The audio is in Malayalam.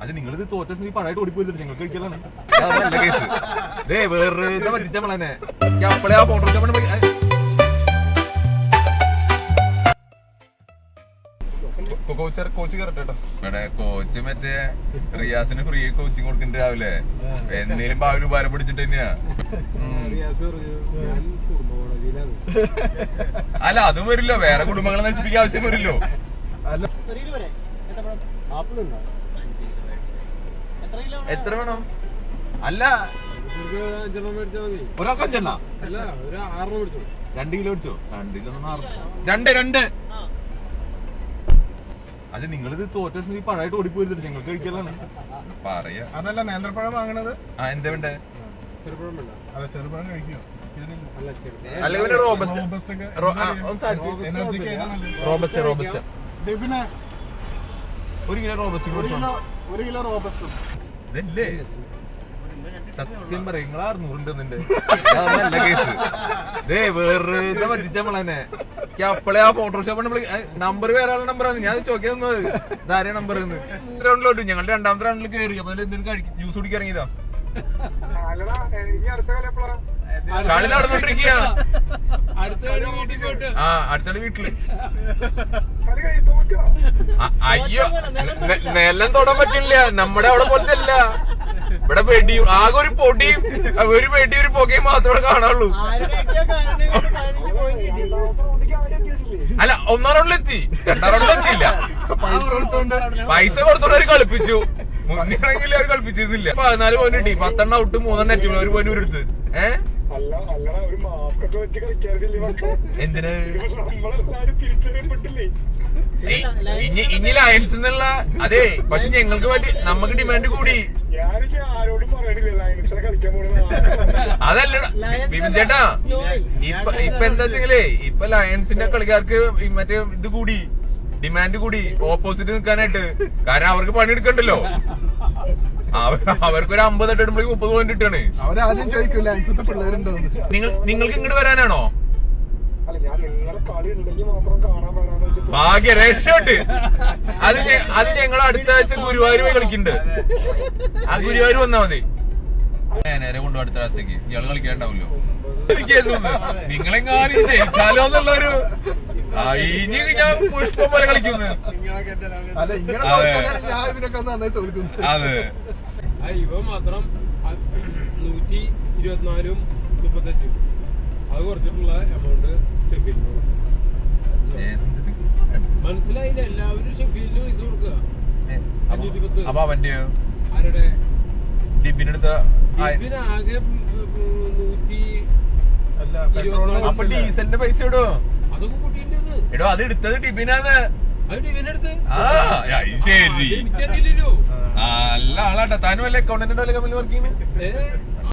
അത് നിങ്ങളിത് തോറ്റ പഴമായിട്ട് ഓടിപ്പോയില്ല ഞങ്ങൾക്ക് കഴിക്കലാണ് കേസ് വേറെ പറ്റിച്ച നമ്മളെ അപ്പളെ ആ ഫോട്ടോ കോച്ച് കയറട്ടെ ഇവിടെ കോച്ച് മറ്റേ റിയാസിന് ഫ്രീ കോച്ചിങ് കൊടുക്കണ്ട രാവിലെ എന്നേലും ഭാവി ഉപകാരം പിടിച്ചിട്ട് തന്നെയാ. അല്ല അതും വരില്ലോ, വേറെ കുടുംബങ്ങളെ നശിപ്പിക്കാൻ ആവശ്യം വരില്ലോ. എത്ര വേണം? അല്ല ഒരാൾക്ക് 5 എണ്ണ 2 കിലോ മേടിച്ചോ? 2 കിലോ 2 അത് നിങ്ങളിത് തോറ്റ പഴമായിട്ട് ഓടിപ്പോയില്ല ഞങ്ങൾക്ക് കഴിക്കലാണ് പറയാ. അതല്ല നേന്ത്രപ്പഴം വാങ്ങണത്. ആ എന്താ വേണ്ടേ? ചെറുപഴം കഴിക്കോ? അല്ലെങ്കിൽ robust robust 1 kilo robust 1 kilo robust ഇതല്ലേ സത്യം പറയാ. നിങ്ങൾ 600 ഉണ്ടെന്നുണ്ട് കേസ് വേറെ പറ്റിച്ച നമ്മളെ അപ്പളെ ആ ഫോട്ടോഷോപ്പ് നമ്മള് നമ്പർ വേറെ ആളുടെ നമ്പറാണ് ഞാൻ ചോദിക്കുന്നത്. ഇതാരെ നമ്പർ റൗണ്ടിലോട്ട് ഞങ്ങൾ 2ാമത്തെ റൗണ്ടിൽ കയറി. അപ്പൊ എന്തെങ്കിലും ജ്യൂസ് കുടിക്കാൻ ഇറങ്ങിയതാ. കളി നടന്നോണ്ടിരിക്കുക. ആ അടുത്ത വീട്ടില്. അയ്യോ നെല്ലം തൊടാൻ പറ്റില്ല. നമ്മുടെ അവിടെ പോലത്തെ അല്ല. ഇവിടെ വെടിയും ആകെ ഒരു പൊടിയും ഒരു വെടി ഒരു പുകയും മാത്രമേ കാണാനുള്ളൂ. അല്ല 1ാം റൗണ്ടിലെത്തി, 2ാം റൗണ്ടിലെത്തിയില്ല. പൈസ കൊടുത്തോണ്ട് അവര് കളിപ്പിച്ചു. മുന്നിലാണെങ്കിൽ അവർ കളിപ്പിച്ചിരുന്നില്ല. 14 പോയിന്റ് കിട്ടി. 10 ഔട്ട് 3 നെറ്റ് 1 പോയിന്റ് എടുത്ത്. എന്തിന് ഇനി ലയൻസ് എന്നുള്ള അതെ. പക്ഷെ ഞങ്ങൾക്ക് വേണ്ടി നമുക്ക് ഡിമാൻഡ് കൂടി. അതല്ല ബിപിൻ ചേട്ടാ, ഇപ്പൊ എന്താ വെച്ചെങ്കിലേ ഇപ്പൊ ലയൺസിന്റെ കളിക്കാർക്ക് മറ്റേ ഇത് കൂടി, ഡിമാൻഡ് കൂടി ഓപ്പോസിറ്റ് നിൽക്കാനായിട്ട്. കാരണം അവർക്ക് പണിയെടുക്കണ്ടല്ലോ. അവർക്കൊരു 50 ഇടുമ്പോഴേക്ക് 30 പോയിന്റ് കിട്ടാണ്. അവരാദ്യം ചോദിക്കൂല പിള്ളേരുണ്ടോ. നിങ്ങൾക്ക് ഇങ്ങോട്ട് വരാനാണോ? ഭാഗ്യ രക്ഷോട്ട്. അത് ഞങ്ങൾ അടുത്ത ആഴ്ച ഗുരുവായൂർ പോയി കളിക്കുന്നുണ്ട്. ആ ഗുരുവായൂർ വന്നാ മതി. നേരെ കൊണ്ടു അടുത്ത ആഴ്ചക്ക് ഇയാള് കളിക്കാണ്ടാവല്ലോ. നിങ്ങളെങ്ങാനും ജയിച്ചാലോ എന്നുള്ളൊരു ഇനി ഞാൻ പുഷ്പം പോലെ കളിക്കുന്നു. അതെ ഇവ മാത്രം 124 38 അത് കുറച്ചിട്ടുള്ള എമൗണ്ട് ഷെഫീലിന് മനസ്സിലായില്ല. എല്ലാവരും ഷെഫീലിന് പൈസ കൊടുക്കുക. അപ്പൊ അവന്റെയോ? ആരുടെ? ഡിബിനെടുത്ത ആകെ 120. അപ്പൊ ഡീസലിന്റെ പൈസ ഇടോ? അതൊക്കെ കൂട്ടിയിട്ടുണ്ട്. എടോ അത് എടുത്തത് ഡിബിനാന്ന്. അത് ഡിബിനെടുത്ത്. ശരി എനിക്കറിയില്ലല്ലോ. നല്ല ആളാട്ടാ. താനും വല്ല അക്കൗണ്ടന്റിന്റെ വല്ല കമ്പനി വർക്ക് ചെയ്യുന്നത്.